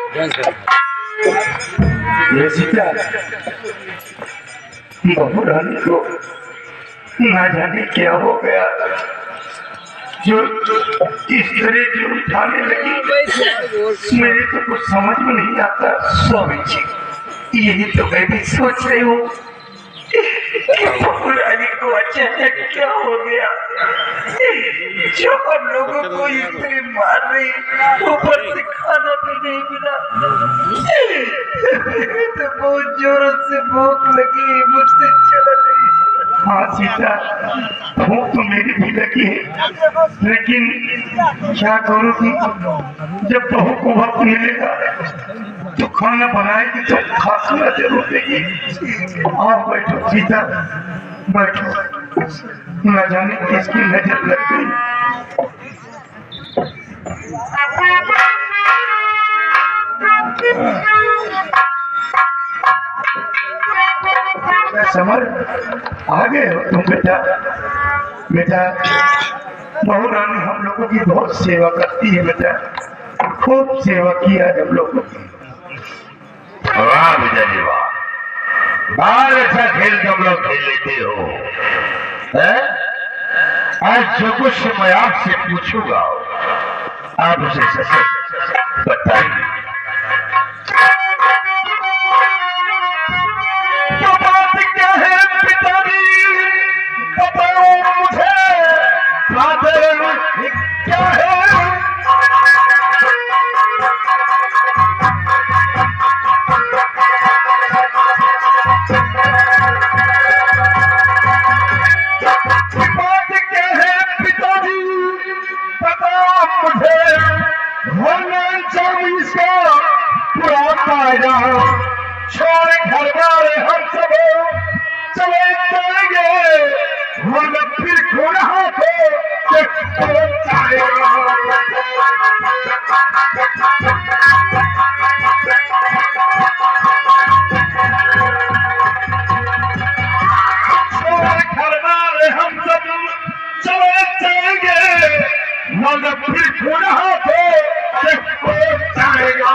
ये सीता बहू रानी को ना जाने क्या हो गया, जो इस तरह की उठाने लगी, मेरे तो कुछ समझ में नहीं आता। स्वामी जी, यही तो मैं भी सोच रही हूँ कि बहू रानी को अचानक क्या हो गया, जो हम लोगों को इस तरह मार रही, ऊपर से खाना भी नहीं मिला। तो बहुत जोरों से भूख लगी, मुझसे चला नहीं। हाँ सीता, भूख तो मेरी भी लगी है, लेकिन क्या करूँगी, जब बहू को वक्त मिलेगा तो खाना बनाएगी तो खाना जरूर देगी। आप बैठो सीता, बैठो, न जाने किसकी नजर लग गई। समर, आ गए हो तुम बेटा? बेटा, बहू रानी हम लोगों की बहुत सेवा करती है बेटा, खूब सेवा किया है हम लोगों की। वाह विजय जी वाह, बहुत अच्छा खेल तुम लोग खेल लेते हो। आज जो कुछ मैं आपसे पूछूंगा आप उसे सच बताइए। तो बात क्या है पिताजी, बताओ मुझे, बात क्या है? छोड़ घर वाले हम सब चले जाएंगे, हम फिर गुनाह को छोड़ घर वाले हम सब चले जाएंगे, हम फिर गुनाह को जाएगा।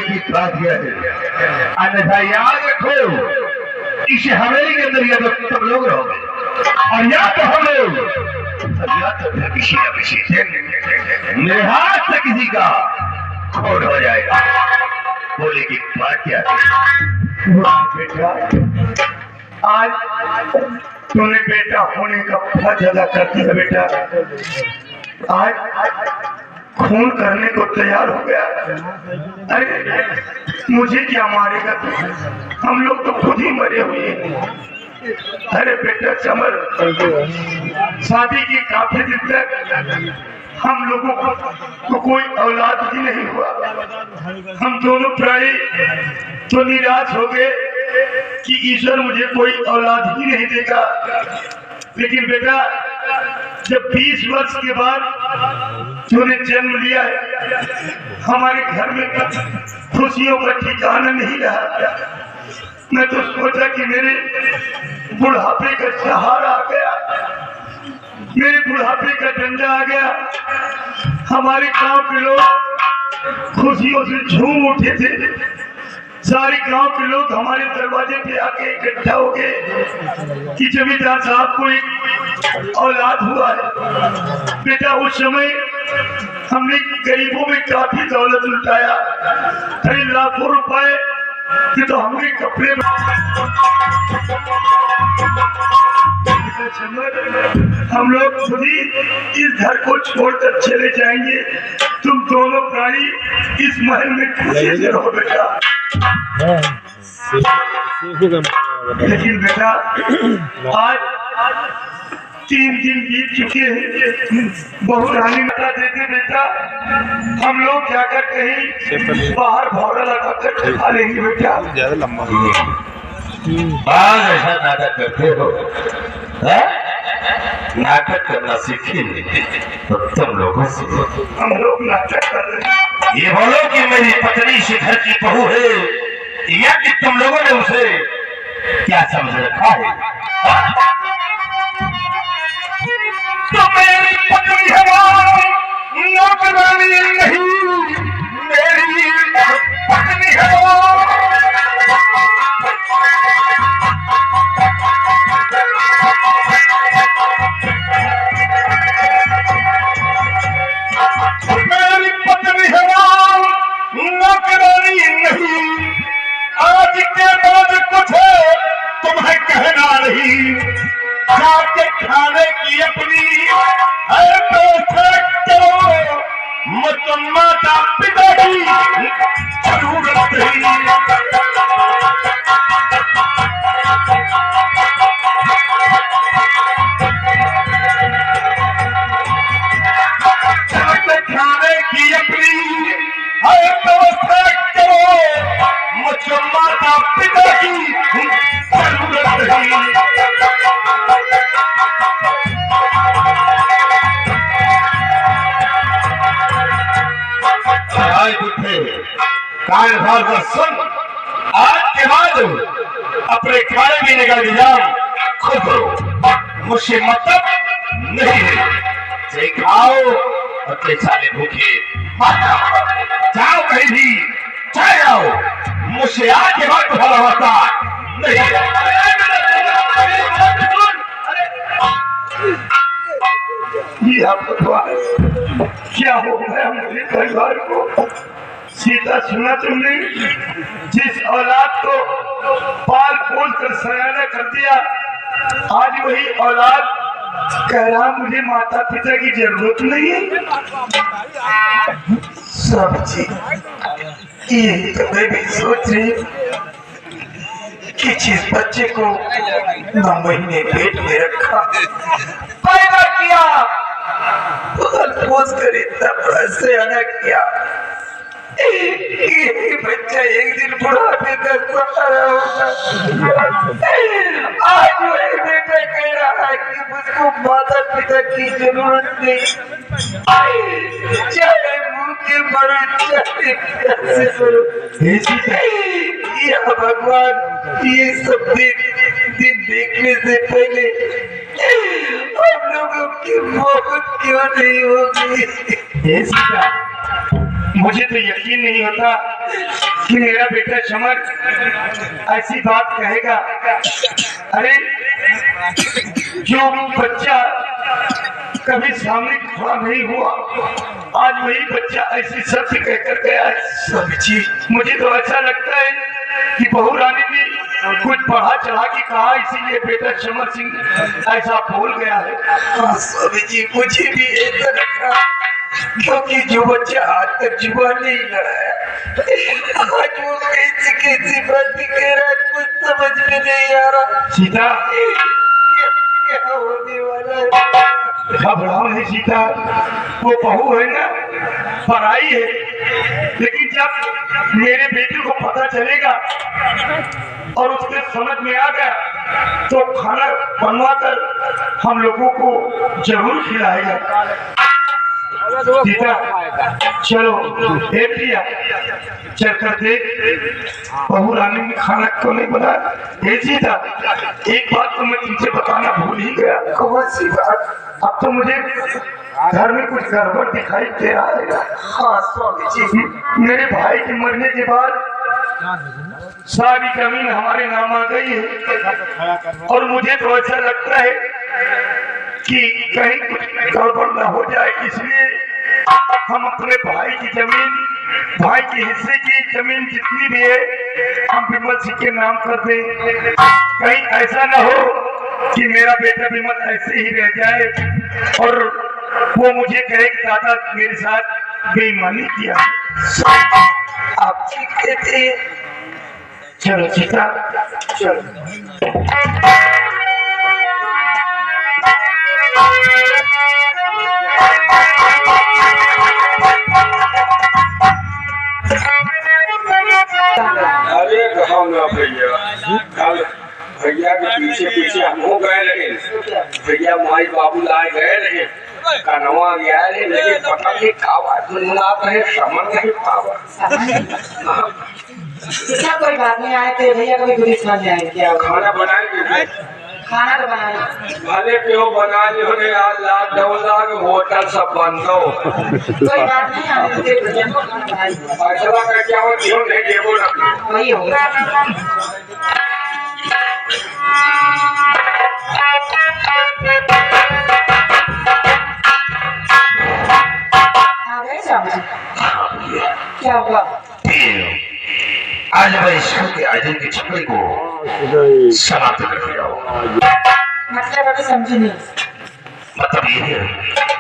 की बात यह है, अन्यथा याद रखो, इस हवेली के अंदर या तो तुम लोग रहोगे और या तो हम लोग, या तो फिर किसी न किसी दिन मेरे हाथ से किसी का खून हो जाएगा। बोले की बात क्या है? बेटा, आज तूने बेटा होने का फर्ज अदा कर दिया बेटा, आज खून करने को तैयार हो गया। अरे मुझे क्या मारेगा तू, हम लोग तो खुद ही मरे हुए हैं। अरे बेटा समर, शादी की काफी दिन तक हम लोगों को तो कोई औलाद ही नहीं हुआ। हम दोनों प्राणी तो निराश हो गए कि ईश्वर मुझे कोई औलाद ही नहीं देगा। लेकिन बेटा, जब 20 वर्ष के बाद तूने जन्म लिया है, हमारे घर में खुशियों का ठिकाना नहीं रहा। मैं तो सोचा कि मेरे बुढ़ापे का सहारा आ गया, मेरे बुढ़ापे का डंडा आ गया। हमारे गांव के लोग खुशियों से झूम उठे थे, सारे गांव के लोग हमारे दरवाजे पे आके इकट्ठा हो गए कि जमींदार साहब को एक औलाद हुआ है। बेटा, उस समय हमने गरीबों में काफी दौलत लुटाया, कई लाखों रुपए कि तो हमने कपड़े हम लोग खुद ही इस घर को छोड़कर चले जाएंगे। तुम दोनों प्राणी इस महल में खुशी से रहो बेटा। लेकिन बेटा, आज 3 दिन बीत चुके हैं, बहू रानी बता देते बेटा, हम लोग जाकर कहीं बाहर भौरा लगाकर खा लेंगे बेटा। ज्यादा लंबा हो गया, आज ऐसा नाटक करते हो, नाटक करना सीखे तो तुम लोगों से हम लोग नाटक कर रहे हैं। ये बोलो कि मेरी पत्नी से घर की बहू है या कि तुम लोगों ने उसे क्या समझ रखा है? तो मेरी पत्नी है नौकरानी नहीं, मेरी पत्नी है मेरी पत्नी है नौकरानी नहीं। आज के बाद कुछ तुम्हें कहना नहीं, जाके खाने की अपनी है तो करो, मत माता पिता की जरूरत नहीं। जाके खाने की अपनी है व्यवस्था करो, मत माता पिता की जरूरत नहीं। कान भार कर सुन, आज के बाद अपने खाने पीने का इंतजाम खुद करो, मुझसे मतलब नहीं है। चाहे खाओ अपने साले भूखे मत जाओ, कहीं भी चाहे जाओ, मुझसे आज के बाद भला होता नहीं है। क्या हो गया मेरे परिवार को? सीता सुना तुमने, जिस औलाद को पाल पोल कर सयाना कर दिया, आज वही औलाद कह रहा मुझे माता पिता की जरूरत नहीं है। सब चीज यही तो मैं भी सोच रही कि जिस बच्चे को 9 महीने पेट में रखा, पैदा किया, पोस कर इतना बड़ा सयाना किया, ये बच्चा एक दिन बुढ़ापे का सहारा होगा। आज वही बेटा कह रहा है कि मुझको माता पिता की जरूरत नहीं, चाहे भूखे मरो चाहे प्यासे मरो। या भगवान, ये सब दिन देखने से पहले हम लोगों की मौत क्यों नहीं होगी? मुझे तो यकीन नहीं होता कि मेरा बेटा समर ऐसी बात कहेगा। अरे जो बच्चा कभी सामने खड़ा नहीं हुआ, आज वही बच्चा ऐसी शब्द कहकर गया है। सब्जी मुझे तो ऐसा लगता है कि बहू रानी ने कुछ बढ़ा चढ़ा के कहा, इसीलिए बेटा समर सिंह ऐसा बोल गया है। सब्जी मुझे भी ऐसा लगा, क्योंकि जो बच्चा आज तक जुबान नहीं लड़ाया, आज वो कैसी कैसी बात कह रहा है, कुछ समझ में नहीं आ रहा। सीता, क्या होने वाला है? घबराओ नहीं सीता, वो बहू है ना, पराई है, लेकिन जब मेरे बेटे को पता चलेगा और उसके समझ में आ गया तो खाना बनवा कर हम लोगों को जरूर खिलाएगा। सीता चलो प्रिया, चल कर देख बहू रानी ने खाना क्यों नहीं बनाया। सीता, एक बात तो मैं तुमसे बताना भूल ही गया। कौन सी बात? अब तो मुझे घर में कुछ गड़बड़ दिखाई दे रहा है। हाँ स्वामी जी, मेरे भाई के मरने के बाद सारी जमीन हमारे नाम आ गई है और मुझे तो ऐसा लगता है कि कहीं कुछ गड़बड़ न हो जाए, इसलिए हम अपने भाई की जमीन, भाई के हिस्से की जमीन जितनी भी है, हम विमल सिंह के नाम कर दें। कहीं ऐसा न हो कि मेरा बेटा विमल ऐसे ही रह जाए और वो मुझे कहे कि दादा मेरे साथ बेईमानी किया। आप ठीक कहते हैं। चलो सीता चलो। अरे कहो ना भैया, कल भैया के पीछे पीछे हम हो गए रहे, भैया माई बाबू लाए गए रहे, कनवा गया रहे, लेकिन पता नहीं का बात आप रहे, समझ नहीं पावा। क्या कोई बात नहीं, आए थे भैया, कोई समझ आए क्या? खाना बनाएंगे खाना तो बनाई भले क्यों बना लियो रे यार, लॉकडाउन लाग होटल सब बंद हो। कोई बात नहीं, हम देख लेंगे खाना बनाई फैसला का क्या हो क्यों नहीं देवो ना। वही होगा। आ गए समझ क्या हुआ? आज मैं स्कूल के आयोजन की छपड़ी को समाप्त कर दिया हूँ। मतलब अभी समझी नहीं। मतलब ये है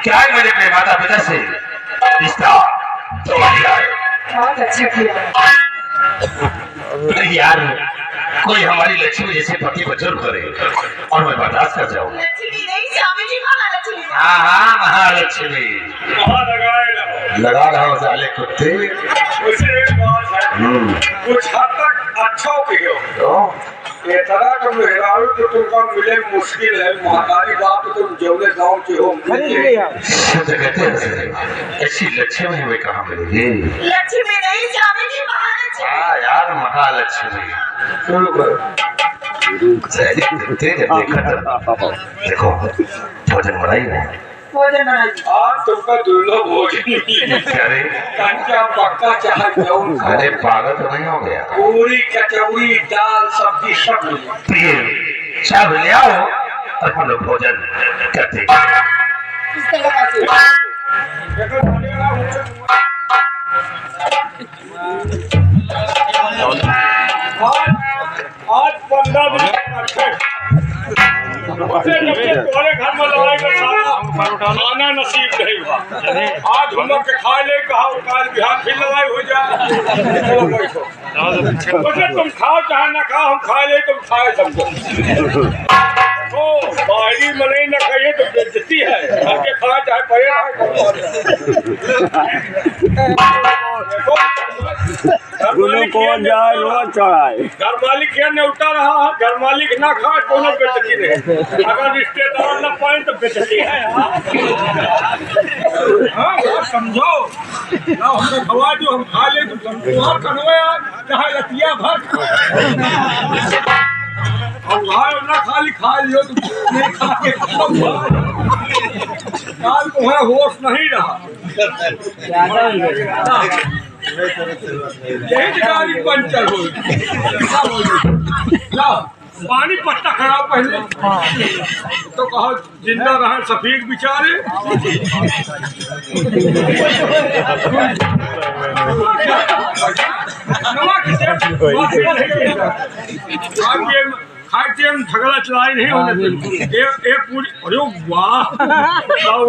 क्या है, मैंने अपने माता पिता से रिश्ता तोड़ दिया है। बहुत अच्छा किया। अरे यार, कोई हमारी लक्ष्मी जैसे पति को जुर्म करे और मैं बर्दाश्त कर जाऊँ। लक्ष्मी नहीं, स्वामी जी महालक्ष्मी। हाँ हाँ, महालक्ष्मी कहाँ लगाए ना लगा रहा हूँ साले कुत्ते। उसे एक बात है, कुछ हद तक अच्छा किया ये तरह तुम हेरारू तो तुमको मिले मुश्किल है। महाकाली बाप तुम जौले गांव के हो ऐसी लक्ष्मी हमें कहाँ मिलेगी? लक्ष्मी नहीं, स्वामी जी महालक्ष्मी। हाँ यार, महालक्ष्मी। देखो भोजन बनाई है। भोजन बनाई। आज तुमका दुर्लभ भोजन अरे कंचा पक्का चाहे जौन अरे पागल तो नहीं हो गया? पूरी कचौड़ी दाल सब्जी सब प्रिय सब ले आओ और हम लोग भोजन करते हैं। इस तरह से आज 15 दिन तुम्हारे घर में लड़ाई का सारा खाना नसीब नहीं हुआ। आज हम लोग के खा ले कहा, काल बिहार फिर लड़ाई हो जाए। चलो बैठो। उसे तुम खाओ चाहे ना खाओ, हम खा ले तुम खाए समझो। ओ बाहरी मने न खाइए तो बेइज्जती है। आके खा चाहे पड़े कौन जाए रोज चढ़ाए। घर मालिक क्या न्योता रहा है, घर मालिक ना खाए तो ना बेइज्जती रहे। अगर रिश्तेदार न पाए तो बेइज्जती है। हाँ बात समझो ना, हमने खवा जो हम खा ले तो तुम्हार कन्वे चाहे लतिया भर और भाई ना खाली खा लियो तो नहीं खा के काल तुम्हें होश नहीं रहा। यही गाड़ी पंचर हो पानी पट्टा खराब पहले तो कहा जिंदा रहे सफीक बेचारे। झगड़ा चलाई नहीं होने एक पूरी। अरे वाह,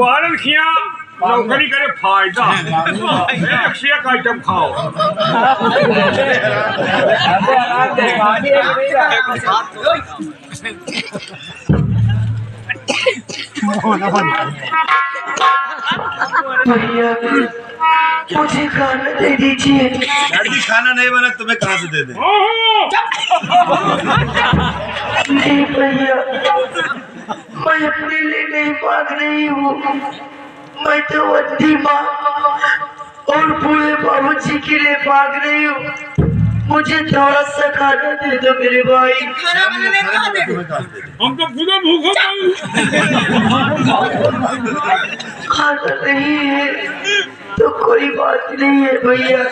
वारन खिया नौकरी करे फायदा। एक से एक आइटम खाओ। भैया मुझे खाना दे दीजिए। लड़की खाना नहीं बना तुम्हें कहाँ से दे दे? नहीं भैया, मैं अपने लिए नहीं मांग रही हूँ। मैं तो वंदी माँ और बूढ़े बाबूजी के लिए मांग रही हूँ। मुझे थोड़ा सा खाना दे दो मेरे भाई। हम तो पूरे भूखे खाना नहीं है तो कोई बात नहीं है भैया।